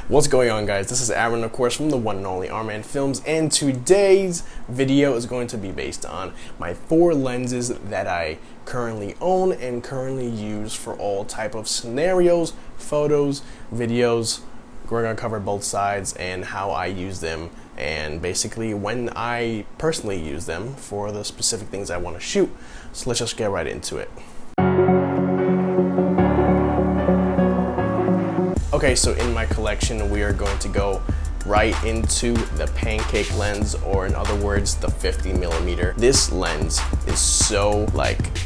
What's going on, guys? This is Aaron, of course, from the one and only R-Man Films, and today's video is going to be based on my 4 lenses that I currently own and currently use for all type of scenarios, photos, videos. We're going to cover both sides and how I use them, and basically when I personally use them for the specific things I want to shoot. So let's just get right into it. Okay, so in my collection, we are going to go right into the Pancake Lens, or in other words, the 50mm. This lens is so,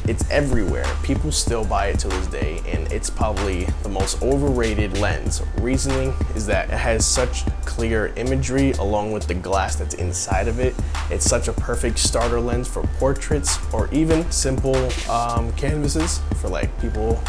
it's everywhere. People still buy it to this day, and it's probably the most overrated lens. Reasoning is that it has such clear imagery along with the glass that's inside of it. It's such a perfect starter lens for portraits or even simple canvases for people,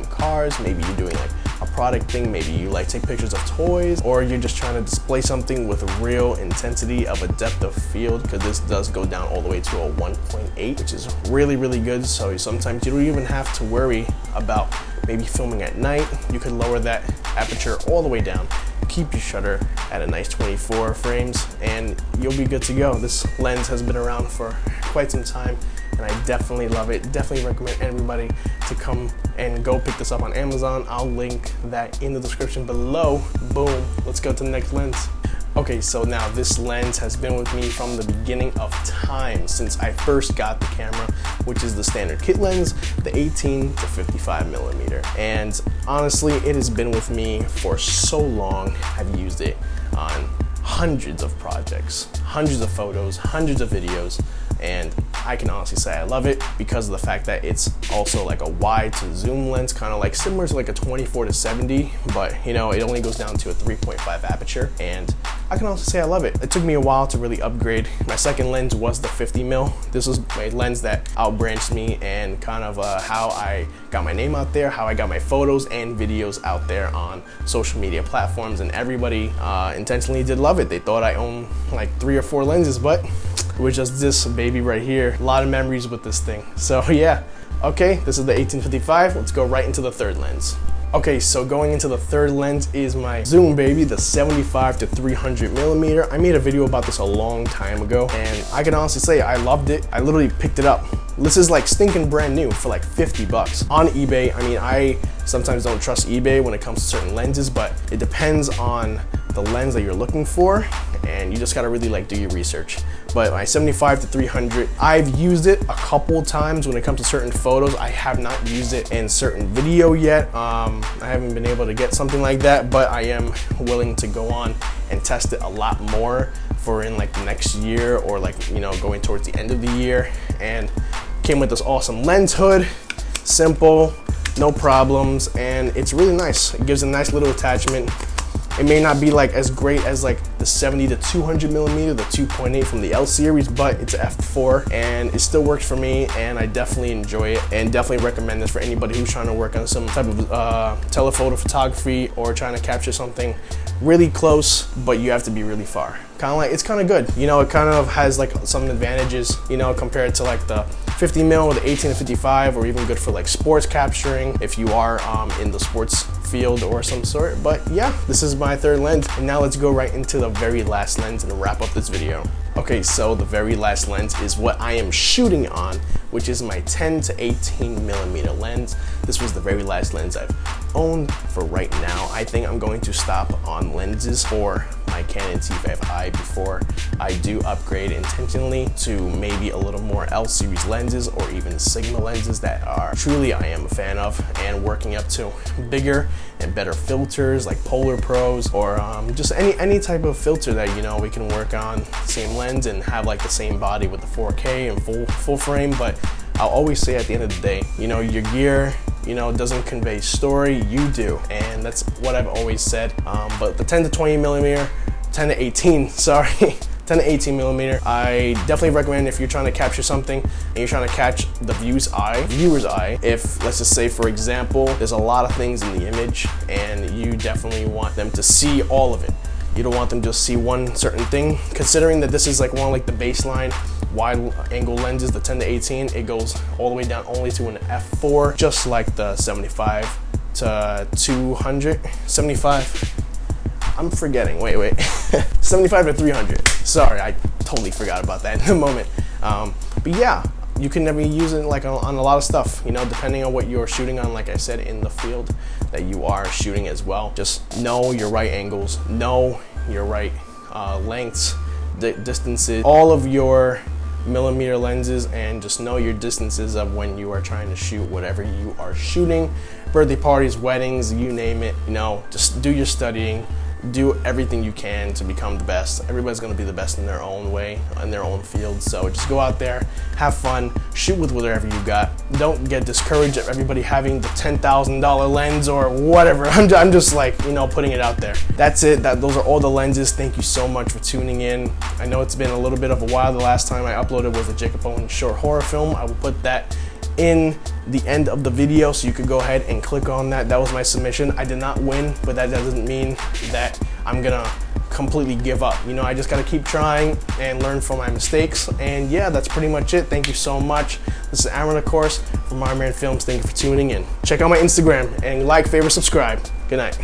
cars. Maybe you're doing a product thing, maybe you take pictures of toys, or you're just trying to display something with a real intensity of a depth of field, because this does go down all the way to a 1.8, which is really good. So sometimes you don't even have to worry about maybe filming at night. You could lower that aperture all the way down, keep your shutter at a nice 24 frames, and you'll be good to go. This lens has been around for quite some time, and I definitely love it. Definitely recommend everybody to come and go pick this up on Amazon. I'll link that in the description below. Boom, let's go to the next lens. Okay, so now this lens has been with me from the beginning of time, since I first got the camera, which is the standard kit lens, the 18 to 55mm. And honestly, it has been with me for so long. I've used it on hundreds of projects, hundreds of photos, hundreds of videos, and I can honestly say I love it because of the fact that it's also a wide to zoom lens, kind of similar to a 24 to 70, but it only goes down to a 3.5 aperture, and I can also say I love it. It took me a while to really upgrade. My second lens was the 50mm. This was a lens that outbranched me, and kind of how I got my name out there, how I got my photos and videos out there on social media platforms, and everybody intentionally did love it. They thought I owned 3 or 4 lenses, but it was just this baby right here. A lot of memories with this thing. So yeah, okay, this is the 1855. Let's go right into the third lens. Okay, so going into the third lens is my zoom baby, the 75 to 300mm. I made a video about this a long time ago, and I can honestly say I loved it. I literally picked it up. This is stinking brand new for 50 bucks on eBay. I mean, I sometimes don't trust eBay when it comes to certain lenses, but it depends on the lens that you're looking for, and you just gotta really do your research. But my 75 to 300, I've used it a couple times when it comes to certain photos. I have not used it in certain video yet. I haven't been able to get something like that, but I am willing to go on and test it a lot more for in the next year, or going towards the end of the year. And came with this awesome lens hood, simple, no problems, and it's really nice. It gives a nice little attachment. It may not be as great as the 70 to 200mm, the 2.8 from the L series, but it's an f4 and it still works for me, and I definitely enjoy it, and definitely recommend this for anybody who's trying to work on some type of telephoto photography, or trying to capture something really close, but you have to be really far. It's kind of good. It kind of has some advantages, compared to the 50mm or the 18 to 55, or even good for sports capturing if you are in the sports field or some sort. But yeah, this is my third lens, and now let's go right into the very last lens and wrap up this video. Okay, so the very last lens is what I am shooting on, which is my 10 to 18mm lens. This was the very last lens I've owned for right now. I think I'm going to stop on lenses for my Canon T5i before I do upgrade intentionally to maybe a little more L series lenses, or even Sigma lenses that are truly I am a fan of, and working up to bigger and better filters like Polar Pros, or just any type of filter that we can work on the same lens and have the same body with the 4K and full frame. But I'll always say at the end of the day, your gear doesn't convey story, you do, and that's what I've always said. But the 10 to 20mm, 10 to 18, sorry, 10 to 18mm, I definitely recommend if you're trying to capture something and you're trying to catch the viewer's eye. If, let's just say for example, there's a lot of things in the image and you definitely want them to see all of it. You don't want them to just see one certain thing. Considering that this is one of the baseline wide angle lenses, the 10 to 18, it goes all the way down only to an f4, just like the 75 to 200, 75. I'm forgetting, wait. 75 to 300. Sorry, I totally forgot about that in the moment. But yeah, you can never use it like on a lot of stuff, you know, depending on what you're shooting on, like I said, in the field that you are shooting as well. Just know your right angles, know your right lengths, distances, all of your millimeter lenses, and just know your distances of when you are trying to shoot whatever you are shooting. Birthday parties, weddings, you name it, you know, just do your studying. Do everything you can to become the best. Everybody's gonna be the best in their own way, in their own field. So just go out there, have fun, shoot with whatever you got. Don't get discouraged at everybody having the $10,000 lens or whatever. I'm just like, you know, putting it out there. That's it. Those are all the lenses. Thank you so much for tuning in. I know it's been a little bit of a while. The last time I uploaded was a Jacob Owen short horror film. I will put that in the end of the video, so you could go ahead and click on that. That was my submission. I did not win, but that doesn't mean that I'm gonna completely give up. You know, I just gotta keep trying and learn from my mistakes. And yeah, that's pretty much it. Thank you so much. This is Aaron, of course, from My Man Films. Thank you for tuning in. Check out my Instagram and like, favorite, subscribe. Good night.